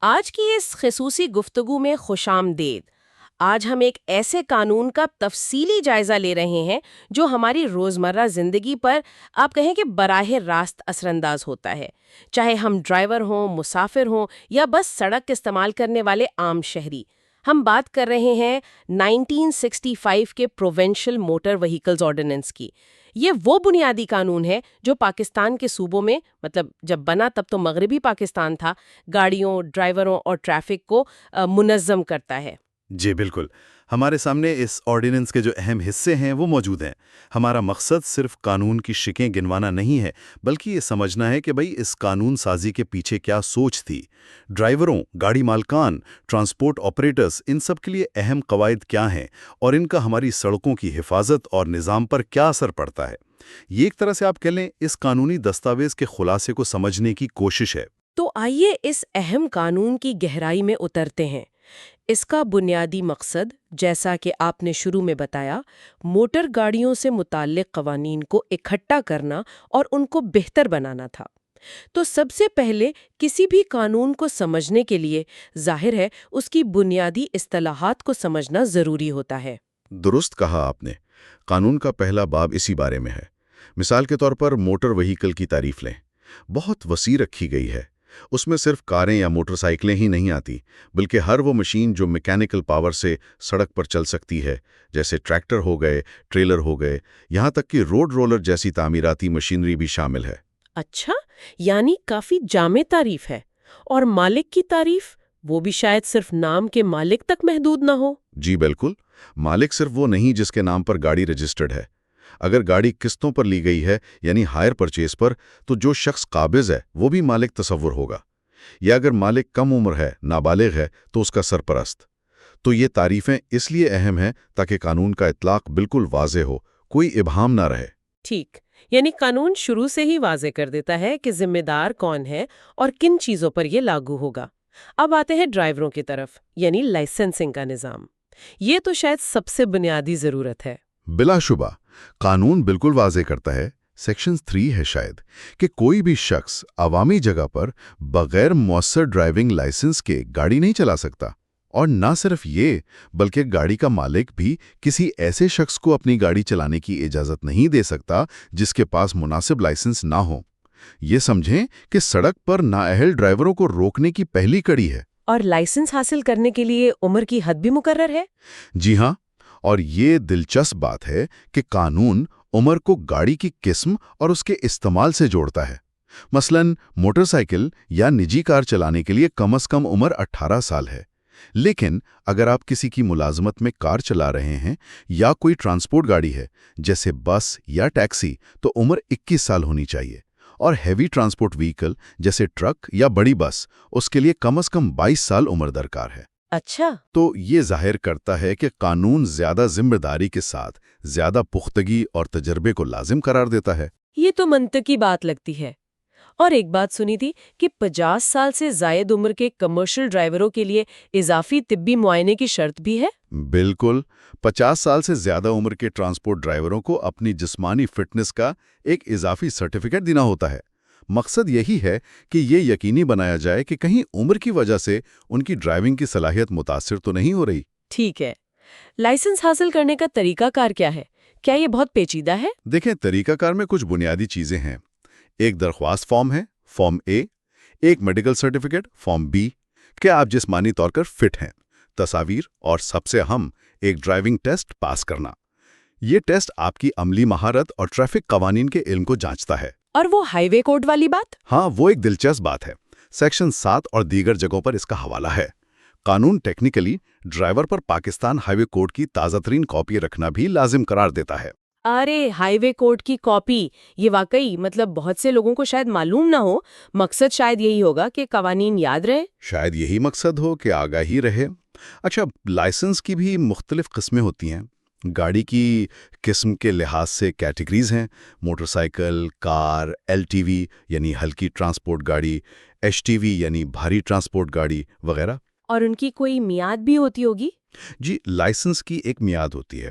آج کی اس خصوصی گفتگو میں خوش آمدید۔ آج ہم ایک ایسے قانون کا تفصیلی جائزہ لے رہے ہیں جو ہماری روزمرہ زندگی پر آپ کہیں کہ براہ راست اثر انداز ہوتا ہے، چاہے ہم ڈرائیور ہوں، مسافر ہوں یا بس سڑک استعمال کرنے والے عام شہری۔ ہم بات کر رہے ہیں 1965 کے پروونشل موٹر وہیکلز آرڈیننس کی۔ یہ وہ بنیادی قانون ہے جو پاکستان کے صوبوں میں، مطلب جب بنا تب تو مغربی پاکستان تھا، گاڑیوں، ڈرائیوروں اور ٹریفک کو منظم کرتا ہے۔ جی بالکل، ہمارے سامنے اس آرڈیننس کے جو اہم حصے ہیں وہ موجود ہیں۔ ہمارا مقصد صرف قانون کی شقیں گنوانا نہیں ہے، بلکہ یہ سمجھنا ہے کہ بھئی اس قانون سازی کے پیچھے کیا سوچ تھی۔ ڈرائیوروں، گاڑی مالکان، ٹرانسپورٹ آپریٹرز، ان سب کے لیے اہم قواعد کیا ہیں اور ان کا ہماری سڑکوں کی حفاظت اور نظام پر کیا اثر پڑتا ہے۔ یہ ایک طرح سے آپ کہہ لیں اس قانونی دستاویز کے خلاصے کو سمجھنے کی کوشش ہے۔ تو آئیے اس اہم قانون کی گہرائی میں اترتے ہیں۔ اس کا بنیادی مقصد، جیسا کہ آپ نے شروع میں بتایا، موٹر گاڑیوں سے متعلق قوانین کو اکٹھا کرنا اور ان کو بہتر بنانا تھا۔ تو سب سے پہلے کسی بھی قانون کو سمجھنے کے لیے ظاہر ہے اس کی بنیادی اصطلاحات کو سمجھنا ضروری ہوتا ہے۔ درست کہا آپ نے، قانون کا پہلا باب اسی بارے میں ہے۔ مثال کے طور پر موٹر وہیکل کی تعریف لیں، بہت وسیع رکھی گئی ہے۔ اس میں صرف کاریں یا موٹر سائیکلیں ہی نہیں آتی، بلکہ ہر وہ مشین جو میکینیکل پاور سے سڑک پر چل سکتی ہے، جیسے ٹریکٹر ہو گئے، ٹریلر ہو گئے، یہاں تک کہ روڈ رولر جیسی تعمیراتی مشینری بھی شامل ہے۔ اچھا، یعنی کافی جامع تعریف ہے۔ اور مالک کی تعریف، وہ بھی شاید صرف نام کے مالک تک محدود نہ ہو۔ جی بالکل، مالک صرف وہ نہیں جس کے نام پر گاڑی رجسٹرڈ ہے۔ اگر گاڑی قسطوں پر لی گئی ہے، یعنی ہائر پرچیز پر، تو جو شخص قابض ہے وہ بھی مالک تصور ہوگا۔ یا اگر مالک کم عمر ہے، نابالغ ہے، تو اس کا سرپرست۔ تو یہ تعریفیں اس لیے اہم ہیں تاکہ قانون کا اطلاق بالکل واضح ہو، کوئی ابہام نہ رہے۔ ٹھیک، یعنی قانون شروع سے ہی واضح کر دیتا ہے کہ ذمہ دار کون ہے اور کن چیزوں پر یہ لاگو ہوگا۔ اب آتے ہیں ڈرائیوروں کی طرف، یعنی لائسنسنگ کا نظام۔ یہ تو شاید سب سے بنیادی ضرورت ہے۔ بلا شبہ، قانون بالکل واضح کرتا ہے، سیکشن 3 ہے شاید، کہ کوئی بھی شخص عوامی جگہ پر بغیر مؤثر ڈرائیونگ لائسنس کے گاڑی نہیں چلا سکتا۔ اور نہ صرف یہ، بلکہ گاڑی کا مالک بھی کسی ایسے شخص کو اپنی گاڑی چلانے کی اجازت نہیں دے سکتا جس کے پاس مناسب لائسنس نہ ہو۔ یہ سمجھیں کہ سڑک پر نااہل ڈرائیوروں کو روکنے کی پہلی کڑی ہے۔ اور لائسنس حاصل کرنے کے لیے عمر کی حد بھی مقرر ہے؟ جی ہاں، اور یہ دلچسپ بات ہے کہ قانون عمر کو گاڑی کی قسم اور اس کے استعمال سے جوڑتا ہے۔ مثلاً موٹر سائیکل یا نجی کار چلانے کے لیے کم از کم عمر 18 سال ہے، لیکن اگر آپ کسی کی ملازمت میں کار چلا رہے ہیں یا کوئی ٹرانسپورٹ گاڑی ہے جیسے بس یا ٹیکسی، تو عمر 21 سال ہونی چاہیے۔ اور ہیوی ٹرانسپورٹ وہیکل جیسے ٹرک یا بڑی بس، اس کے لیے کم از کم 22 سال عمر درکار ہے۔ اچھا، تو یہ ظاہر کرتا ہے کہ قانون زیادہ ذمہ داری کے ساتھ زیادہ پختگی اور تجربے کو لازم قرار دیتا ہے۔ یہ تو منطقی بات لگتی ہے۔ اور ایک بات سنی تھی کہ 50 سال سے زائد عمر کے کمرشل ڈرائیوروں کے لیے اضافی طبی معائنے کی شرط بھی ہے؟ بالکل، 50 سال سے زیادہ عمر کے ٹرانسپورٹ ڈرائیوروں کو اپنی جسمانی فٹنس کا ایک اضافی سرٹیفکیٹ دینا ہوتا ہے۔ مقصد یہی ہے کہ یہ یقینی بنایا جائے کہ کہیں عمر کی وجہ سے ان کی ڈرائیونگ کی صلاحیت متاثر تو نہیں ہو رہی۔ ٹھیک ہے، لائسنس حاصل کرنے کا طریقہ کار کیا ہے؟ کیا یہ بہت پیچیدہ ہے؟ دیکھیں، طریقہ کار میں کچھ بنیادی چیزیں ہیں۔ ایک درخواست فارم ہے، فارم اے، ایک میڈیکل سرٹیفکیٹ، فارم بی، کہ آپ جسمانی طور پر فٹ ہیں، تصاویر، اور سب سے اہم، ایک ڈرائیونگ ٹیسٹ پاس کرنا۔ یہ ٹیسٹ آپ کی عملی مہارت اور ٹریفک قوانین کے علم کو جانچتا ہے۔ اور وہ ہائی وے کوڈ والی بات؟ ہاں، وہ ایک دلچسپ بات ہے۔ سیکشن 7 اور دیگر جگہوں پر اس کا حوالہ ہے۔ قانون ٹیکنیکلی ڈرائیور پر پاکستان ہائی وے کوڈ کی تازہ ترین کاپی رکھنا بھی لازم قرار دیتا ہے۔ ارے، ہائی وے کوڈ کی کاپی! یہ واقعی بہت سے لوگوں کو شاید معلوم نہ ہو۔ مقصد شاید یہی ہوگا کہ قوانین یاد رہے۔ شاید یہی مقصد ہو کہ آگاہی رہے۔ اچھا، لائسنس کی بھی مختلف قسمیں ہوتی ہیں۔ گاڑی کی قسم کے لحاظ سے کیٹیگریز ہیں: موٹر سائیکل، کار، ایل ٹی وی یعنی ہلکی ٹرانسپورٹ گاڑی، ایچ ٹی وی یعنی بھاری ٹرانسپورٹ گاڑی وغیرہ۔ اور ان کی کوئی میعاد بھی ہوتی ہوگی؟ جی، لائسنس کی ایک میعاد ہوتی ہے،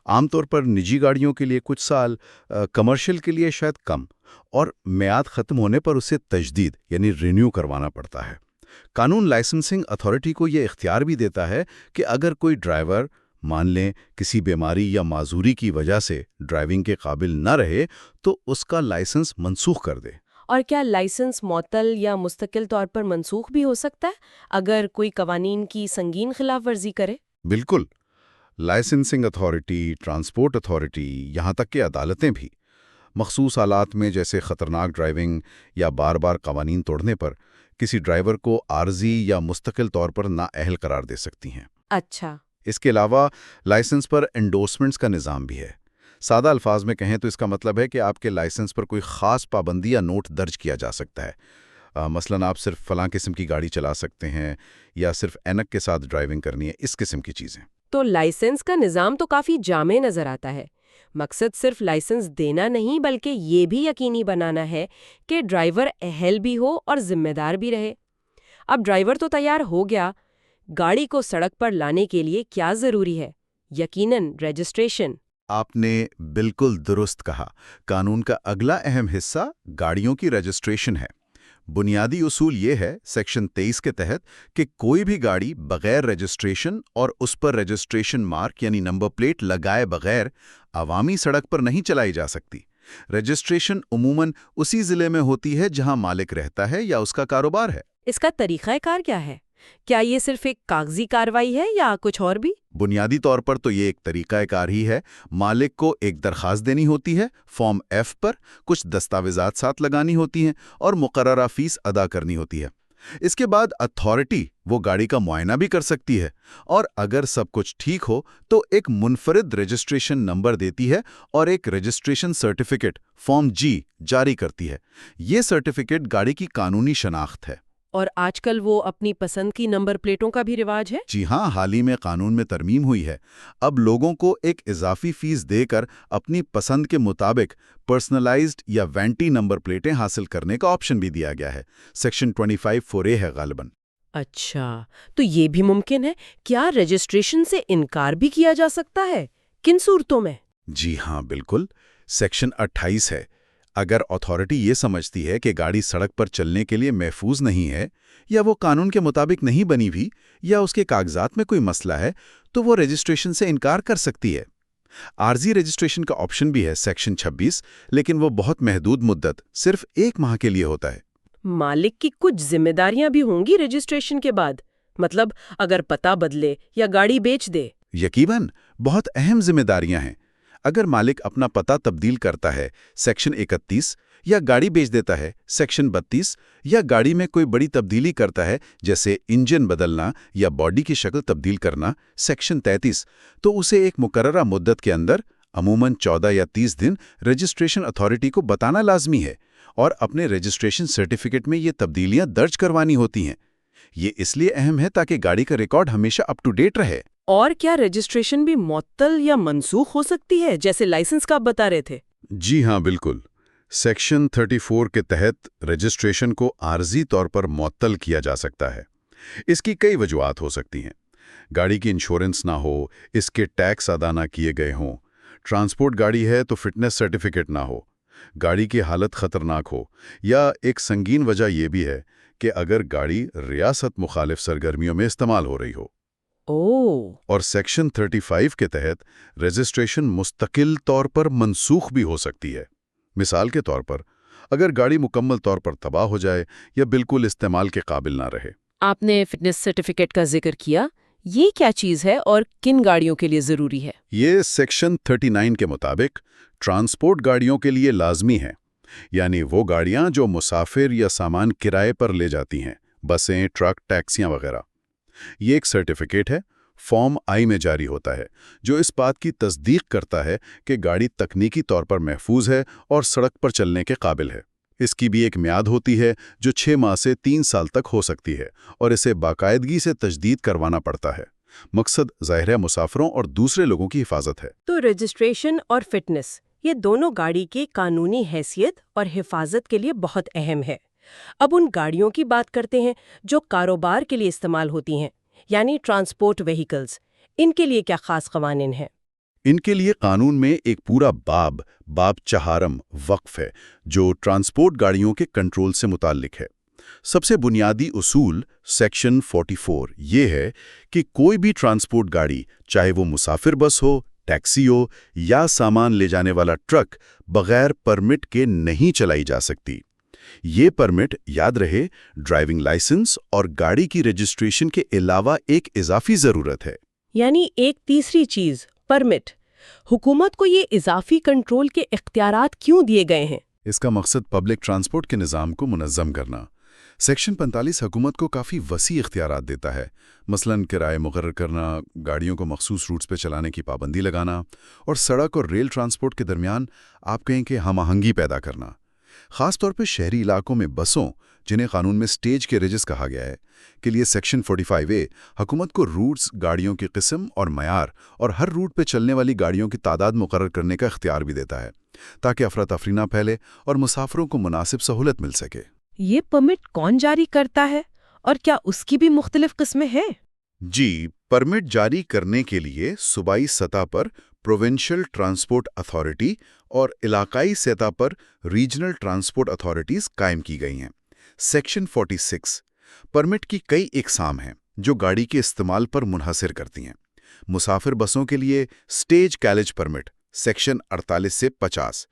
عام طور پر نجی گاڑیوں کے لیے کچھ سال، کمرشل کے لیے شاید کم، اور میعاد ختم ہونے پر اسے تجدید یعنی رینیو کروانا پڑتا ہے۔ قانون لائسنسنگ اتھارٹی کو یہ اختیار بھی دیتا ہے کہ اگر کوئی ڈرائیور مان لیں کسی بیماری یا معذوری کی وجہ سے ڈرائیونگ کے قابل نہ رہے تو اس کا لائسنس منسوخ کر دے۔ اور کیا لائسنس معطل یا مستقل طور پر منسوخ بھی ہو سکتا ہے اگر کوئی قوانین کی سنگین خلاف ورزی کرے؟ بالکل، لائسنسنگ اتھارٹی، ٹرانسپورٹ اتھارٹی، یہاں تک کہ عدالتیں بھی مخصوص حالات میں جیسے خطرناک ڈرائیونگ یا بار بار قوانین توڑنے پر کسی ڈرائیور کو عارضی یا مستقل طور پر نااہل قرار دے سکتی ہیں۔ اچھا۔ اس کے علاوہ لائسنس پر انڈورسمنٹس کا نظام بھی ہے۔ سادہ الفاظ میں کہیں تو اس کا مطلب ہے کہ آپ کے لائسنس پر کوئی خاص پابندی یا نوٹ درج کیا جا سکتا ہے۔ مثلاً آپ صرف فلاں قسم کی گاڑی چلا سکتے ہیں یا صرف اینک کے ساتھ ڈرائیونگ کرنی ہے، اس قسم کی چیزیں۔ تو لائسنس کا نظام تو کافی جامع نظر آتا ہے۔ مقصد صرف لائسنس دینا نہیں بلکہ یہ بھی یقینی بنانا ہے کہ ڈرائیور اہل بھی ہو اور ذمہ دار بھی رہے۔ اب ڈرائیور تو تیار ہو گیا، گاڑی کو سڑک پر لانے کے لیے کیا ضروری ہے؟ یقیناً رجسٹریشن۔ آپ نے بالکل درست کہا۔ قانون کا اگلا اہم حصہ گاڑیوں کی رجسٹریشن ہے۔ بنیادی اصول یہ ہے سیکشن 23 کے تحت کہ کوئی بھی گاڑی بغیر رجسٹریشن اور اس پر رجسٹریشن مارک یعنی نمبر پلیٹ لگائے بغیر عوامی سڑک پر نہیں چلائی جا سکتی۔ رجسٹریشن عموماً اسی ضلع میں ہوتی ہے جہاں مالک رہتا ہے یا اس کا کاروبار ہے۔ اس کا طریقہ کار کیا ہے؟ کیا یہ صرف ایک کاغذی کارروائی ہے یا کچھ اور بھی؟ بنیادی طور پر تو یہ ایک طریقہ کار ہی ہے۔ مالک کو ایک درخواست دینی ہوتی ہے فارم F پر، کچھ دستاویزات ساتھ لگانی ہوتی ہیں اور مقررہ فیس ادا کرنی ہوتی ہے۔ اس کے بعد اتھارٹی وہ گاڑی کا معائنہ بھی کر سکتی ہے اور اگر سب کچھ ٹھیک ہو تو ایک منفرد رجسٹریشن نمبر دیتی ہے اور ایک رجسٹریشن سرٹیفکیٹ فارم G جاری کرتی ہے۔ یہ سرٹیفکیٹ گاڑی کی قانونی شناخت ہے۔ اور آج کل وہ اپنی پسند کی نمبر پلیٹوں کا بھی رواج ہے؟ جی ہاں، حال ہی میں قانون میں ترمیم ہوئی ہے۔ اب لوگوں کو ایک اضافی فیس دے کر اپنی پسند کے مطابق پرسنلائزڈ یا وینٹی نمبر پلیٹیں حاصل کرنے کا آپشن بھی دیا گیا ہے۔ سیکشن 25(4)A ہے غالباً۔ اچھا، تو یہ بھی ممکن ہے؟ کیا رجسٹریشن سے انکار بھی کیا جا سکتا ہے؟ کن صورتوں میں؟ جی ہاں بالکل، سیکشن 28 ہے۔ اگر اتھارٹی یہ سمجھتی ہے کہ گاڑی سڑک پر چلنے کے لیے محفوظ نہیں ہے یا وہ قانون کے مطابق نہیں بنی ہوئی یا اس کے کاغذات میں کوئی مسئلہ ہے تو وہ رجسٹریشن سے انکار کر سکتی ہے۔ عارضی رجسٹریشن کا آپشن بھی ہے سیکشن 26، لیکن وہ بہت محدود مدت صرف 1 ماہ کے لیے ہوتا ہے۔ مالک کی کچھ ذمہ داریاں بھی ہوں گی رجسٹریشن کے بعد، مطلب اگر پتہ بدلے یا گاڑی بیچ دے؟ یقیناً بہت اہم ذمہ داریاں ہیں۔ اگر مالک اپنا پتہ تبدیل کرتا ہے سیکشن 31 یا گاڑی بیچ دیتا ہے سیکشن 32 یا گاڑی میں کوئی بڑی تبدیلی کرتا ہے جیسے انجن بدلنا یا باڈی کی شکل تبدیل کرنا سیکشن 33، تو اسے ایک مقررہ مدت کے اندر عموماً 14 یا 30 دن رجسٹریشن اتھارٹی کو بتانا لازمی ہے اور اپنے رجسٹریشن سرٹیفکیٹ میں یہ تبدیلیاں درج کروانی ہوتی ہیں۔ یہ اس لیے اہم ہے تاکہ گاڑی کا ریکارڈ ہمیشہ اپ ٹو ڈیٹ رہے۔ اور کیا رجسٹریشن بھی معطل یا منسوخ ہو سکتی ہے جیسے لائسنس کا آپ بتا رہے تھے؟ جی ہاں بالکل، سیکشن 34 کے تحت رجسٹریشن کو عارضی طور پر معطل کیا جا سکتا ہے۔ اس کی کئی وجوہات ہو سکتی ہیں۔ گاڑی کی انشورنس نہ ہو، اس کے ٹیکس ادا نہ کیے گئے ہوں، ٹرانسپورٹ گاڑی ہے تو فٹنس سرٹیفکیٹ نہ ہو، گاڑی کی حالت خطرناک ہو، یا ایک سنگین وجہ یہ بھی ہے کہ اگر گاڑی ریاست مخالف سرگرمیوں میں استعمال ہو رہی ہو۔ اور سیکشن 35 کے تحت رجسٹریشن مستقل طور پر منسوخ بھی ہو سکتی ہے۔ مثال کے طور پر اگر گاڑی مکمل طور پر تباہ ہو جائے یا بالکل استعمال کے قابل نہ رہے۔ آپ نے فٹنس سرٹیفکیٹ کا ذکر کیا، یہ کیا چیز ہے اور کن گاڑیوں کے لیے ضروری ہے؟ یہ سیکشن 39 کے مطابق ٹرانسپورٹ گاڑیوں کے لیے لازمی ہے، یعنی وہ گاڑیاں جو مسافر یا سامان کرائے پر لے جاتی ہیں، بسیں، ٹرک، ٹیکسیاں وغیرہ۔ یہ ایک سرٹیفکیٹ ہے، فارم I میں جاری ہوتا ہے، جو اس بات کی تصدیق کرتا ہے کہ گاڑی تکنیکی طور پر محفوظ ہے اور سڑک پر چلنے کے قابل ہے۔ اس کی بھی ایک میعاد ہوتی ہے جو 6 ماہ سے 3 سال تک ہو سکتی ہے اور اسے باقاعدگی سے تجدید کروانا پڑتا ہے۔ مقصد ظاہر ہے مسافروں اور دوسرے لوگوں کی حفاظت ہے۔ تو رجسٹریشن اور فٹنس یہ دونوں گاڑی کی قانونی حیثیت اور حفاظت کے لیے بہت اہم ہے۔ اب ان گاڑیوں کی بات کرتے ہیں جو کاروبار کے لیے استعمال ہوتی ہیں، یعنی ٹرانسپورٹ وہیکلز۔ ان کے لیے کیا خاص قوانین ہیں؟ ان کے لیے قانون میں ایک پورا باب 4 وقف ہے جو ٹرانسپورٹ گاڑیوں کے کنٹرول سے متعلق ہے۔ سب سے بنیادی اصول سیکشن 44 یہ ہے کہ کوئی بھی ٹرانسپورٹ گاڑی، چاہے وہ مسافر بس ہو، ٹیکسی ہو یا سامان لے جانے والا ٹرک، بغیر پرمٹ کے نہیں چلائی جا سکتی۔ یہ پرمٹ، یاد رہے، ڈرائیونگ لائسنس اور گاڑی کی رجسٹریشن کے علاوہ ایک اضافی ضرورت ہے۔ یعنی ایک تیسری چیز، پرمٹ۔ حکومت کو یہ اضافی کنٹرول کے اختیارات کیوں دیے گئے ہیں؟ اس کا مقصد پبلک ٹرانسپورٹ کے نظام کو منظم کرنا۔ سیکشن 45 حکومت کو کافی وسیع اختیارات دیتا ہے، مثلاً کرائے مقرر کرنا، گاڑیوں کو مخصوص روٹس پہ چلانے کی پابندی لگانا، اور سڑک اور ریل ٹرانسپورٹ کے درمیان آپ کہیں کہ ہم آہنگی پیدا کرنا۔ خاص طور پہ شہری علاقوں میں بسوں، جنہیں قانون میں سٹیج کیریجز کہا گیا ہے، کے لیے سیکشن 45A حکومت کو روٹس، گاڑیوں کی قسم اور معیار اور ہر روٹ پہ چلنے والی گاڑیوں کی تعداد مقرر کرنے کا اختیار بھی دیتا ہے، تاکہ افراتفری نہ پھیلے اور مسافروں کو مناسب سہولت مل سکے۔ یہ پرمٹ کون جاری کرتا ہے اور کیا اس کی بھی مختلف قسمیں ہیں؟ جی، پرمٹ جاری کرنے کے لیے صوبائی سطح پر پروونشل ٹرانسپورٹ اتھارٹی اور علاقائی سطح پر ریجنل ٹرانسپورٹ اتھارٹیز قائم کی گئی ہیں۔ سیکشن 46 پرمٹ کی کئی اقسام ہیں جو گاڑی کے استعمال پر منحصر کرتی ہیں۔ مسافر بسوں کے لیے سٹیج کیریج پرمٹ سیکشن 48 سے 50،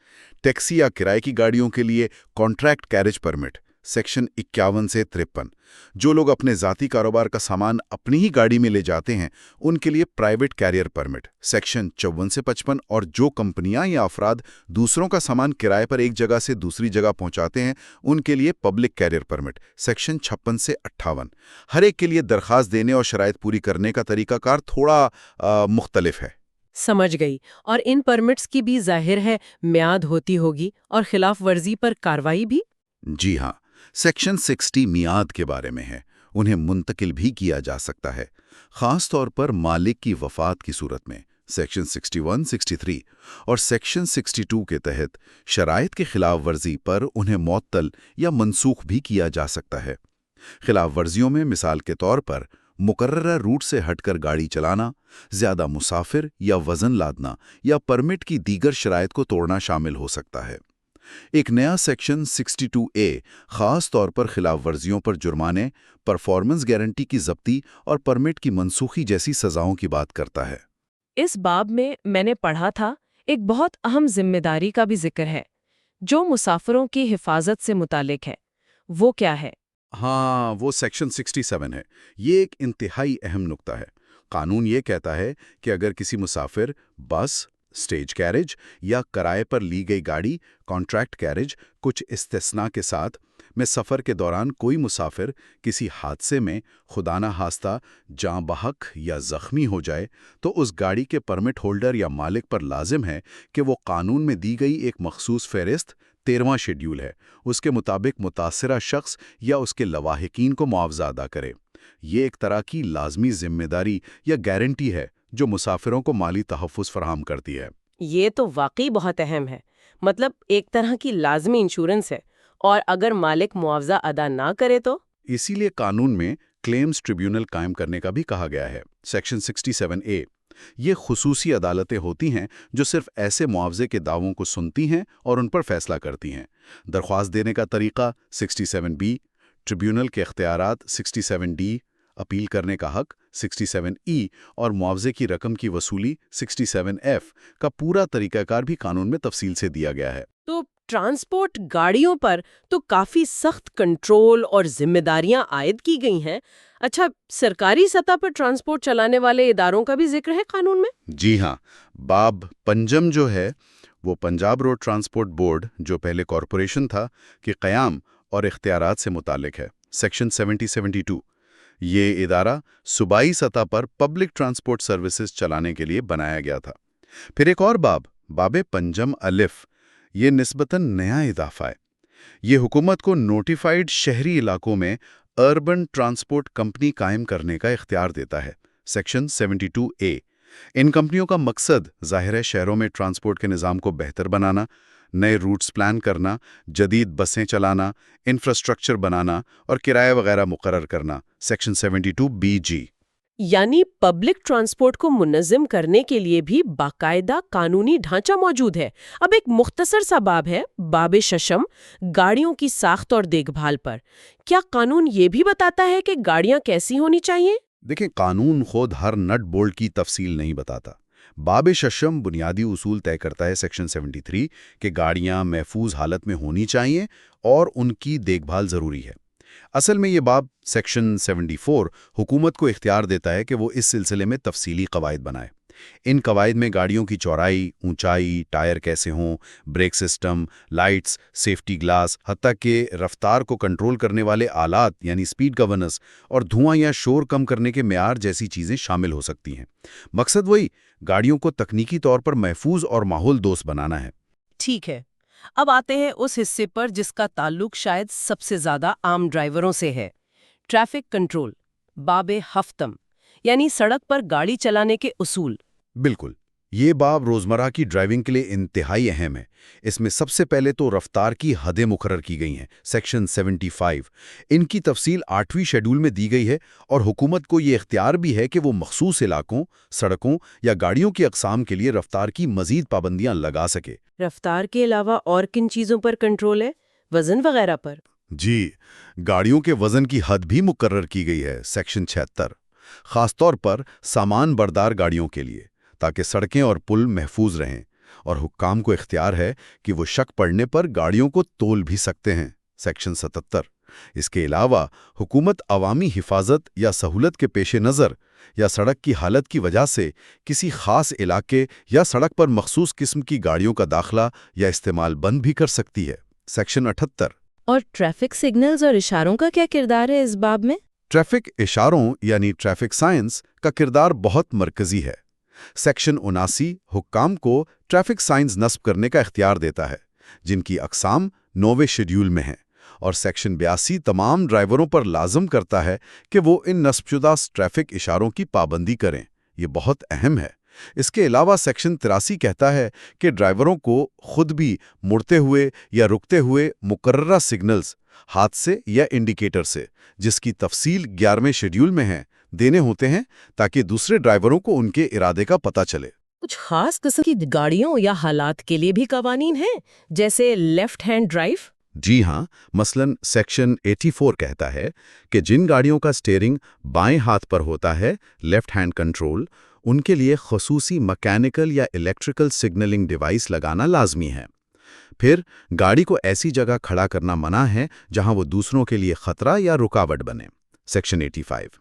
ٹیکسی یا کرائے کی گاڑیوں کے لیے کانٹریکٹ کیریج پرمٹ سیکشن 51 سے 53۔ جو لوگ اپنے ذاتی کاروبار کا سامان اپنی ہی گاڑی میں لے جاتے ہیں ان کے لیے پرائیویٹ کیریئر پرمٹ سیکشن 54 سے 55، اور جو کمپنیاں یا افراد دوسروں کا سامان کرائے پر ایک جگہ سے دوسری جگہ پہنچاتے ہیں ان کے لیے پبلک کیریئر پرمٹ سیکشن 56 سے 58۔ ہر ایک کے لیے درخواست دینے اور شرائط پوری کرنے کا طریقہ کار تھوڑا مختلف ہے۔ سمجھ گئی۔ اور ان پرمٹس کی بھی ظاہر ہے میعاد ہوتی ہوگی اور خلاف ورزی پر کارروائی بھی؟ جی ہاں، سیکشن 60 میعاد کے بارے میں ہے۔ انہیں منتقل بھی کیا جا سکتا ہے، خاص طور پر مالک کی وفات کی صورت میں سیکشن 61، 63 اور سیکشن 62 کے تحت شرائط کی خلاف ورزی پر انہیں معطل یا منسوخ بھی کیا جا سکتا ہے۔ خلاف ورزیوں میں مثال کے طور پر مقررہ روٹ سے ہٹ کر گاڑی چلانا، زیادہ مسافر یا وزن لادنا یا پرمٹ کی دیگر شرائط کو توڑنا شامل ہو سکتا ہے۔ ایک نیا سیکشن 62A خاص طور پر خلاف ورزیوں پر جرمانے، پرفارمنس گارنٹی کی ضبطی اور پرمٹ کی منسوخی جیسی سزاؤں کی بات کرتا ہے۔ اس باب میں نے پڑھا تھا ایک بہت اہم ذمہ داری کا بھی ذکر ہے جو مسافروں کی حفاظت سے متعلق ہے۔ وہ کیا ہے؟ ہاں، وہ سیکشن 67 ہے۔ یہ ایک انتہائی اہم نکتہ ہے۔ قانون یہ کہتا ہے کہ اگر کسی مسافر، بس، سٹیج کیریج یا کرائے پر لی گئی گاڑی، کانٹریکٹ کیریج، کچھ استثناء کے ساتھ، میں سفر کے دوران کوئی مسافر کسی حادثے میں خدا نہ خواستہ جاں بحق یا زخمی ہو جائے تو اس گاڑی کے پرمٹ ہولڈر یا مالک پر لازم ہے کہ وہ قانون میں دی گئی ایک مخصوص فہرست 13واں شیڈیول ہے، اس کے مطابق متاثرہ شخص یا اس کے لواحقین کو معاوضہ ادا کرے۔ یہ ایک طرح کی لازمی ذمہ داری یا گارنٹی ہے جو مسافروں کو مالی تحفظ فراہم کرتی ہے۔ یہ تو واقعی بہت اہم ہے، مطلب ایک طرح کی لازمی انشورنس ہے، اور اگر مالک معاوضہ ادا نہ کرے تو؟ اسی لیے قانون میں کلیمز ٹریبیونل قائم کرنے کا بھی کہا گیا ہے، سیکشن 67A۔ یہ خصوصی عدالتیں ہوتی ہیں جو صرف ایسے معاوضے کے دعووں کو سنتی ہیں اور ان پر فیصلہ کرتی ہیں۔ درخواست دینے کا طریقہ 67B، ٹریبیونل کے اختیارات 67D، اپیل کرنے کا حق 67E اور معاوضے کی رقم کی وصولی 67F کا پورا طریقہ کار بھی قانون میں تفصیل سے دیا گیا ہے۔ تو ٹرانسپورٹ گاڑیوں پر تو کافی سخت کنٹرول اور ذمہ داریاں عائد کی گئی ہیں۔ اچھا، سرکاری سطح پر ٹرانسپورٹ چلانے والے اداروں کا بھی ذکر ہے قانون میں؟ جی ہاں، باب پنجم جو ہے وہ پنجاب روڈ ٹرانسپورٹ بورڈ، جو پہلے کارپوریشن تھا، کے قیام اور اختیارات سے متعلق ہے، سیکشن 70-72۔ یہ ادارہ صوبائی سطح پر پبلک ٹرانسپورٹ سروسز چلانے کے لیے بنایا گیا تھا۔ پھر ایک اور باب پنجم الف، یہ نسبتاً نیا اضافہ ہے۔ یہ حکومت کو نوٹیفائیڈ شہری علاقوں میں اربن ٹرانسپورٹ کمپنی قائم کرنے کا اختیار دیتا ہے، سیکشن 72A۔ ان کمپنیوں کا مقصد ظاہر ہے شہروں میں ٹرانسپورٹ کے نظام کو بہتر بنانا، نئے روٹس پلان کرنا، جدید بسیں چلانا، انفراسٹرکچر بنانا اور کرایہ وغیرہ مقرر کرنا، سیکشن 72BG۔ یعنی پبلک ٹرانسپورٹ کو منظم کرنے کے لیے بھی باقاعدہ قانونی ڈھانچہ موجود ہے۔ اب ایک مختصر سا باب ہے، باب ششم، گاڑیوں کی ساخت اور دیکھ بھال پر۔ کیا قانون یہ بھی بتاتا ہے کہ گاڑیاں کیسی ہونی چاہیے؟ دیکھیں، قانون خود ہر نٹ بولٹ کی تفصیل نہیں بتاتا۔ باب ششم بنیادی اصول طے کرتا ہے سیکشن 73 کہ گاڑیاں محفوظ حالت میں ہونی چاہیے اور ان کی دیکھ بھال ضروری ہے۔ اصل میں یہ باب سیکشن 74 حکومت کو اختیار دیتا ہے کہ وہ اس سلسلے میں تفصیلی قواعد بنائے۔ ان قواعد میں گاڑیوں کی چوڑائی، اونچائی، ٹائر کیسے ہوں، break system, lights, safety glass, حتیٰ کہ رفتار کو کنٹرول کرنے والے آلات یعنی سپیڈ گورننس اور دھواں یا شور کم کرنے کے معیار جیسی چیزیں شامل ہو سکتی ہیں۔ مقصد وہی، گاڑیوں کو تکنیکی طور پر محفوظ اور ماحول دوست بنانا ہے۔ ٹھیک ہے، اب آتے ہیں اس حصے پر جس کا تعلق شاید سب سے زیادہ عام ڈرائیوروں سے ہے، ٹریفک کنٹرول، باب ہفتم، یعنی سڑک پر گاڑی چلانے کے اصول۔ بالکل، یہ باب روزمرہ کی ڈرائیونگ کے لیے انتہائی اہم ہے۔ اس میں سب سے پہلے تو رفتار کی حدیں مقرر کی گئی ہیں، سیکشن 75۔ ان کی تفصیل 8ویں شیڈول میں دی گئی ہے اور حکومت کو یہ اختیار بھی ہے کہ وہ مخصوص علاقوں، سڑکوں یا گاڑیوں کی اقسام کے لیے رفتار کی مزید پابندیاں لگا سکے۔ رفتار کے علاوہ اور کن چیزوں پر کنٹرول ہے؟ وزن وغیرہ پر؟ جی، گاڑیوں کے وزن کی حد بھی مقرر کی گئی ہے، سیکشن 76، خاص طور پر سامان بردار گاڑیوں کے لیے، تاکہ سڑکیں اور پل محفوظ رہیں، اور حکام کو اختیار ہے کہ وہ شک پڑنے پر گاڑیوں کو تول بھی سکتے ہیں، سیکشن 77۔ اس کے علاوہ حکومت عوامی حفاظت یا سہولت کے پیش نظر یا سڑک کی حالت کی وجہ سے کسی خاص علاقے یا سڑک پر مخصوص قسم کی گاڑیوں کا داخلہ یا استعمال بند بھی کر سکتی ہے، سیکشن 78۔ اور ٹریفک سگنلز اور اشاروں کا کیا کردار ہے اس باب میں؟ ٹریفک اشاروں یعنی ٹریفک سائنس کا کردار بہت مرکزی ہے۔ سیکشن 79 حکام کو ٹریفک سائنس نصب کرنے کا اختیار دیتا ہے، جن کی اقسام 9ویں شیڈول میں ہیں، اور سیکشن 82 تمام ڈرائیوروں پر لازم کرتا ہے کہ وہ ان نصب شدہ ٹریفک اشاروں کی پابندی کریں۔ یہ بہت اہم ہے۔ اس کے علاوہ سیکشن 83 کہتا ہے کہ ڈرائیوروں کو خود بھی مڑتے ہوئے یا رکتے ہوئے مقررہ سگنلز، حادثے یا انڈیکیٹر سے، جس کی تفصیل 11ویں شیڈول میں ہے، دینے ہوتے ہیں تاکہ دوسرے ڈرائیوروں کو ان کے ارادے کا پتہ چلے۔ کچھ خاص قسم کی گاڑیوں یا حالات کے لیے بھی قوانین ہیں، جیسے لیفٹ ہینڈ ڈرائیو؟ جی ہاں، مثلاً سیکشن 84 کہتا ہے کہ جن گاڑیوں کا سٹیئرنگ بائیں ہاتھ پر ہوتا ہے، لیفٹ ہینڈ کنٹرول، ان کے لیے خصوصی مکینیکل یا الیکٹریکل سگنلنگ ڈیوائس لگانا لازمی ہے۔ پھر گاڑی کو ایسی جگہ کھڑا کرنا منع ہے جہاں وہ دوسروں کے لیے خطرہ یا رکاوٹ بنے، سیکشن 85۔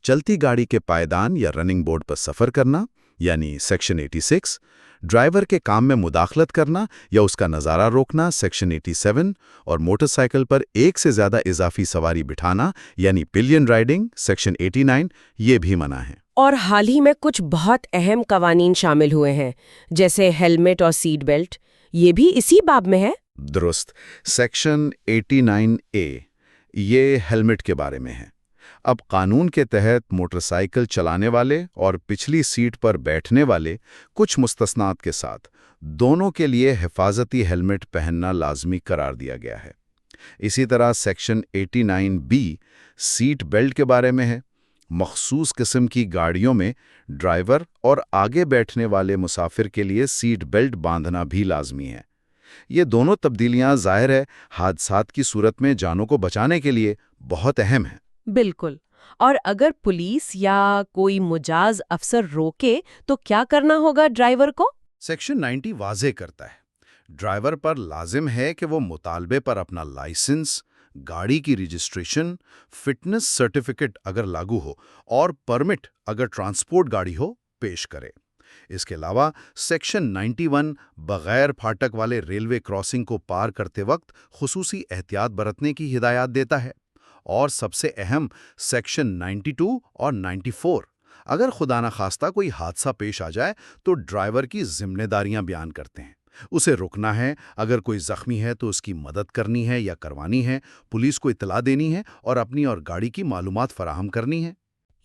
چلتی گاڑی کے پائیدان یا رننگ بورڈ پر سفر کرنا، یعنی سیکشن 86۔ ڈرائیور کے کام میں مداخلت کرنا یا اس کا نظارہ روکنا، سیکشن 87۔ اور موٹر سائیکل پر ایک سے زیادہ اضافی سواری بٹھانا یعنی پلین رائڈنگ، سیکشن 89، یہ بھی منع ہے۔ اور حال ہی میں کچھ بہت اہم قوانین شامل ہوئے ہیں، جیسے ہیلمٹ اور سیٹ بیلٹ، یہ بھی اسی باب میں ہے؟ درست، سیکشن 89A یہ ہیلمٹ کے بارے میں ہے۔ اب قانون کے تحت موٹر سائیکل چلانے والے اور پچھلی سیٹ پر بیٹھنے والے کچھ مستثنات کے ساتھ دونوں کے لیے حفاظتی ہیلمٹ پہننا لازمی قرار دیا گیا ہے۔ اسی طرح سیکشن 89B سیٹ بیلٹ کے بارے میں ہے۔ مخصوص قسم کی گاڑیوں میں ڈرائیور اور آگے بیٹھنے والے مسافر کے لیے سیٹ بیلٹ باندھنا بھی لازمی ہے۔ یہ دونوں تبدیلیاں ظاہر ہے حادثات کی صورت میں جانوں کو بچانے کے لیے بہت اہم ہیں۔ بالکل۔ اور اگر پولیس یا کوئی مجاز افسر روکے تو کیا کرنا ہوگا ڈرائیور کو؟ سیکشن 90 واضح کرتا ہے، ڈرائیور پر لازم ہے کہ وہ مطالبے پر اپنا لائسنس، گاڑی کی رجسٹریشن، فٹنس سرٹیفکیٹ اگر لاگو ہو اور پرمٹ اگر ٹرانسپورٹ گاڑی ہو پیش کرے۔ اس کے علاوہ سیکشن 91 بغیر پھاٹک والے ریلوے کراسنگ کو پار کرتے وقت خصوصی احتیاط برتنے کی ہدایات دیتا ہے۔ اور سب سے اہم سیکشن 92 اور 94 اگر خدا نخواستہ کوئی حادثہ پیش آ جائے تو ڈرائیور کی ذمہ داریاں بیان کرتے ہیں۔ اسے رکنا ہے، اگر کوئی زخمی ہے تو اس کی مدد کرنی ہے یا کروانی ہے، پولیس کو اطلاع دینی ہے اور اپنی اور گاڑی کی معلومات فراہم کرنی ہے۔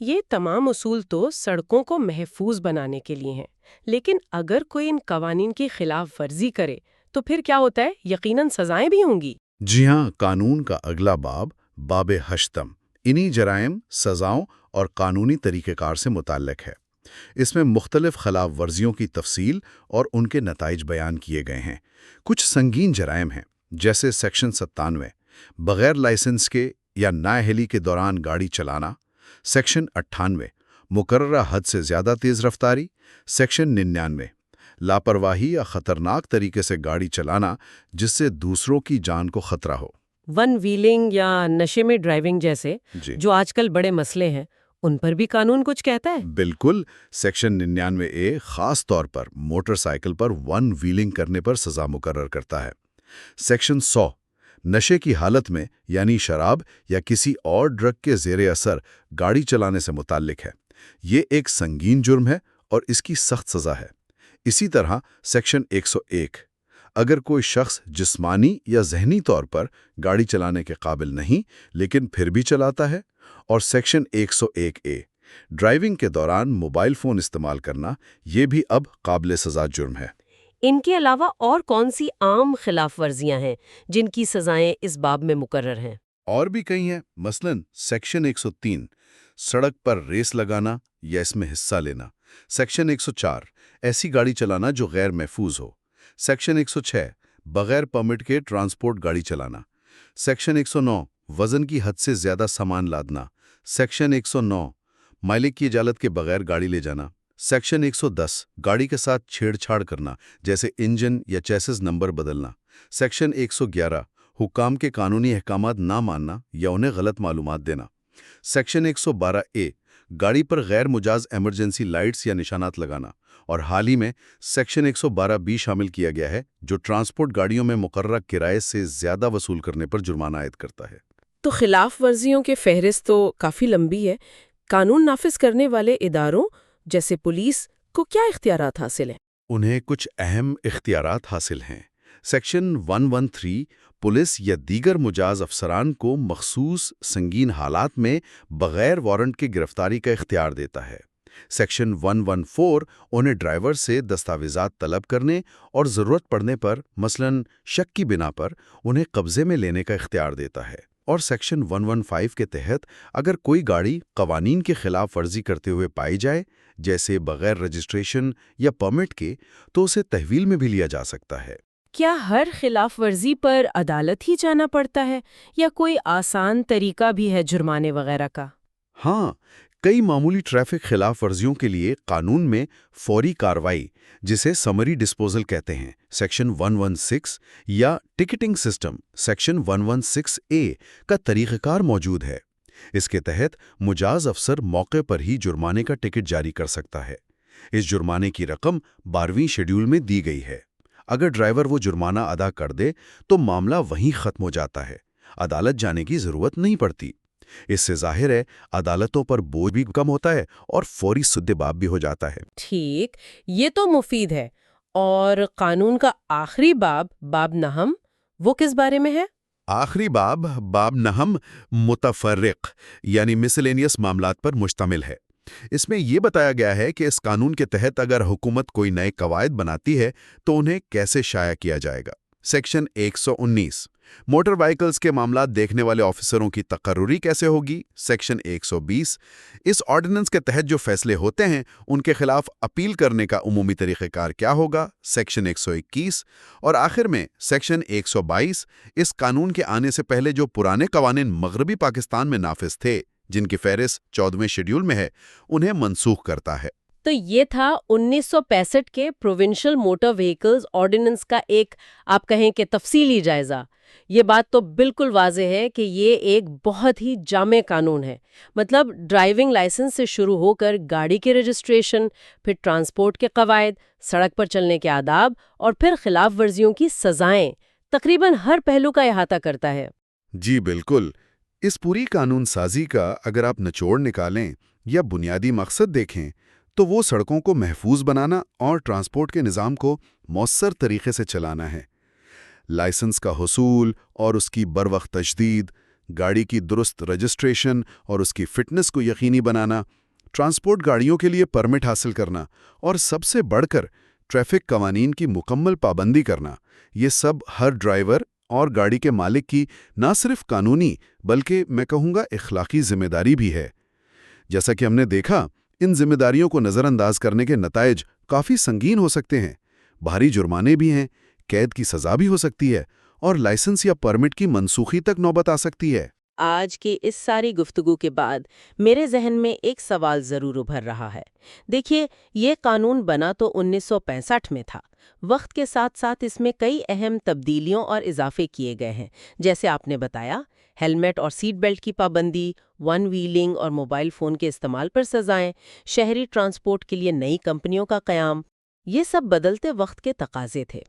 یہ تمام اصول تو سڑکوں کو محفوظ بنانے کے لیے ہیں، لیکن اگر کوئی ان قوانین کی خلاف ورزی کرے تو پھر کیا ہوتا ہے؟ یقیناً سزائیں بھی ہوں گی۔ جی ہاں، قانون کا اگلا باب، باب ہشتم، انہی جرائم سزاؤں اور قانونی طریقہ کار سے متعلق ہے۔ اس میں مختلف خلاف ورزیوں کی تفصیل اور ان کے نتائج بیان کیے گئے ہیں۔ کچھ سنگین جرائم ہیں، جیسے سیکشن 97 بغیر لائسنس کے یا نااہلی کے دوران گاڑی چلانا، سیکشن 98 مقررہ حد سے زیادہ تیز رفتاری، سیکشن 99 لاپرواہی یا خطرناک طریقے سے گاڑی چلانا جس سے دوسروں کی جان کو خطرہ ہو۔ ون ویلنگ یا نشے میں ڈرائیونگ جیسے جی جو آج کل بڑے مسئلے ہیں، ان پر بھی قانون کچھ کہتا ہے؟ بالکل، سیکشن 99A خاص طور پر موٹر سائیکل پر ون ویلنگ کرنے پر سزا مقرر کرتا ہے۔ سیکشن 100 نشے کی حالت میں یعنی شراب یا کسی اور ڈرگ کے زیر اثر گاڑی چلانے سے متعلق ہے۔ یہ ایک سنگین جرم ہے اور اس کی سخت سزا ہے۔ اسی طرح سیکشن 101 اگر کوئی شخص جسمانی یا ذہنی طور پر گاڑی چلانے کے قابل نہیں لیکن پھر بھی چلاتا ہے، اور سیکشن 101A ڈرائیونگ کے دوران موبائل فون استعمال کرنا، یہ بھی اب قابل سزا جرم ہے۔ ان کے علاوہ اور کون سی عام خلاف ورزیاں ہیں جن کی سزائیں اس باب میں مقرر ہیں؟ اور بھی کئی ہیں، مثلاً سیکشن 103 سڑک پر ریس لگانا یا اس میں حصہ لینا، سیکشن 104 ایسی گاڑی چلانا جو غیر محفوظ ہو، سیکشن 106 بغیر پرمٹ کے ٹرانسپورٹ گاڑی چلانا، سیکشن 109 وزن کی حد سے زیادہ سامان لادنا، سیکشن 109 مالک کی اجازت کے بغیر گاڑی لے جانا، سیکشن 110 گاڑی کے ساتھ چھیڑ چھاڑ کرنا جیسے انجن یا چیسز نمبر بدلنا، سیکشن 111 حکام کے قانونی احکامات نہ ماننا یا انہیں غلط معلومات دینا، سیکشن 112A گاڑی پر غیر مجاز ایمرجنسی لائٹس یا نشانات لگانا، اور حال ہی میں سیکشن 112B شامل کیا گیا ہے جو ٹرانسپورٹ گاڑیوں میں مقررہ کرائے سے زیادہ وصول کرنے پر جرمانہ عائد کرتا ہے۔ تو خلاف ورزیوں کے فہرست تو کافی لمبی ہے۔ قانون نافذ کرنے والے اداروں جیسے پولیس کو کیا اختیارات حاصل ہیں؟ انہیں کچھ اہم اختیارات حاصل ہیں۔ سیکشن 113 پولیس یا دیگر مجاز افسران کو مخصوص سنگین حالات میں بغیر وارنٹ کی گرفتاری کا اختیار دیتا ہے۔ سیکشن 114 انہیں ڈرائیور سے دستاویزات طلب کرنے اور ضرورت پڑنے پر مثلاً شک کی بنا پر انہیں قبضے میں لینے کا اختیار دیتا ہے۔ اور سیکشن 115 کے تحت اگر کوئی گاڑی قوانین کی خلاف ورزی کرتے ہوئے پائی جائے، جیسے بغیر رجسٹریشن یا پرمٹ کے، تو اسے تحویل میں بھی لیا جا سکتا ہے۔ کیا ہر خلاف ورزی پر عدالت ہی جانا پڑتا ہے یا کوئی آسان طریقہ بھی ہے جرمانے وغیرہ کا؟ ہاں، کئی معمولی ٹریفک خلاف ورزیوں کے لیے قانون میں فوری کارروائی، جسے سمری ڈسپوزل کہتے ہیں، سیکشن 116 یا ٹکٹنگ سسٹم سیکشن 116A کا طریقہ کار موجود ہے۔ اس کے تحت مجاز افسر موقع پر ہی جرمانے کا ٹکٹ جاری کر سکتا ہے۔ اس جرمانے کی رقم 12ویں شیڈول میں دی گئی ہے۔ اگر ڈرائیور وہ جرمانہ ادا کر دے تو معاملہ وہیں ختم ہو جاتا ہے، عدالت جانے کی ضرورت نہیں پڑتی۔ اس سے ظاہر ہے عدالتوں پر بوجھ بھی کم ہوتا ہے اور فوری سد باب بھی ہو جاتا ہے۔ ٹھیک، یہ تو مفید ہے۔ اور قانون کا آخری باب، باب نہم، وہ کس بارے میں ہے؟ آخری باب، باب نہم، متفرق یعنی مسلینیس معاملات پر مشتمل ہے۔ اس میں یہ بتایا گیا ہے کہ اس قانون کے تحت اگر حکومت کوئی نئے قواعد بناتی ہے تو انہیں کیسے شائع کیا جائے گا۔ سیکشن 119 موٹر وائیکلز کے معاملات دیکھنے والے آفیسروں کی تقرری کیسے ہوگی۔ سیکشن 120 اس آرڈیننس کے تحت جو فیصلے ہوتے ہیں ان کے خلاف اپیل کرنے کا عمومی طریقہ کار کیا ہوگا۔ سیکشن 121 اور آخر میں سیکشن 122 اس قانون کے آنے سے پہلے جو پرانے قوانین مغربی پاکستان میں نافذ تھے، جن کی فہرست 14ویں شیڈول میں ہے، انہیں منسوخ کرتا ہے۔ تو یہ تھا 1965 کے پروونشل موٹر وہیکلز آرڈیننس کا ایک، آپ کہیں کہ تفصیلی جائزہ۔ یہ بات تو بالکل واضح ہے کہ یہ ایک بہت ہی جامع قانون ہے۔ مطلب ڈرائیونگ لائسنس سے شروع ہو کر گاڑی کے رجسٹریشن، پھر ٹرانسپورٹ کے قواعد، سڑک پر چلنے کے آداب، اور پھر خلاف ورزیوں کی سزائیں، تقریباً ہر پہلو کا احاطہ کرتا ہے۔ جی بالکل، اس پوری قانون سازی کا اگر آپ نچوڑ نکالیں یا بنیادی مقصد دیکھیں تو وہ سڑکوں کو محفوظ بنانا اور ٹرانسپورٹ کے نظام کو مؤثر طریقے سے چلانا ہے۔ لائسنس کا حصول اور اس کی بروقت تجدید، گاڑی کی درست رجسٹریشن اور اس کی فٹنس کو یقینی بنانا، ٹرانسپورٹ گاڑیوں کے لیے پرمٹ حاصل کرنا، اور سب سے بڑھ کر ٹریفک قوانین کی مکمل پابندی کرنا، یہ سب ہر ڈرائیور اور گاڑی کے مالک کی نہ صرف قانونی بلکہ میں کہوں گا اخلاقی ذمہ داری بھی ہے۔ جیسا کہ ہم نے دیکھا، ان ذمہ داریوں کو نظر انداز کرنے کے نتائج کافی سنگین ہو سکتے ہیں۔ بھاری جرمانے بھی ہیں، قید کی سزا بھی ہو سکتی ہے، اور لائسنس یا پرمٹ کی منسوخی تک نوبت آ سکتی ہے۔ آج کی اس ساری گفتگو کے بعد میرے ذہن میں ایک سوال ضرور ابھر رہا ہے۔ دیکھیے، یہ قانون بنا تو 1965 میں تھا۔ وقت کے ساتھ ساتھ اس میں کئی اہم تبدیلیوں اور اضافے کیے گئے ہیں، جیسے آپ نے بتایا، ہیلمٹ اور سیٹ بیلٹ کی پابندی، ون ویلنگ اور موبائل فون کے استعمال پر سزائیں، شہری ٹرانسپورٹ کے لیے نئی کمپنیوں کا قیام۔ یہ سب بدلتے وقت کے تقاضے تھے۔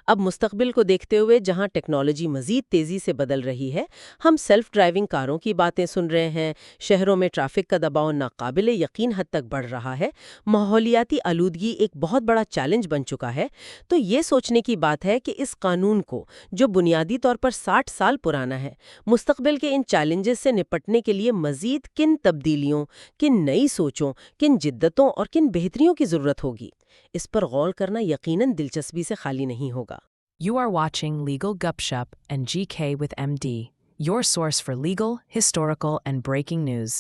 اب مستقبل کو دیکھتے ہوئے، جہاں ٹیکنالوجی مزید تیزی سے بدل رہی ہے، ہم سیلف ڈرائیونگ کاروں کی باتیں سن رہے ہیں، شہروں میں ٹریفک کا دباؤ ناقابل یقین حد تک بڑھ رہا ہے، ماحولیاتی آلودگی ایک بہت بڑا چیلنج بن چکا ہے۔ تو یہ سوچنے کی بات ہے کہ اس قانون کو، جو بنیادی طور پر 60 سال پرانا ہے، مستقبل کے ان چیلنجز سے نپٹنے کے لیے مزید کن تبدیلیوں، کن نئی سوچوں، کن جدتوں اور کن بہتریوں کی ضرورت ہوگی، اس پر غور کرنا یقیناً دلچسپی سے خالی نہیں ہوگا۔ You are watching Legal Gupshup and GK with MD, your source for legal, historical, and breaking news.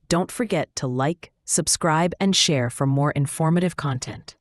Don't forget to like, subscribe, and share for more informative content.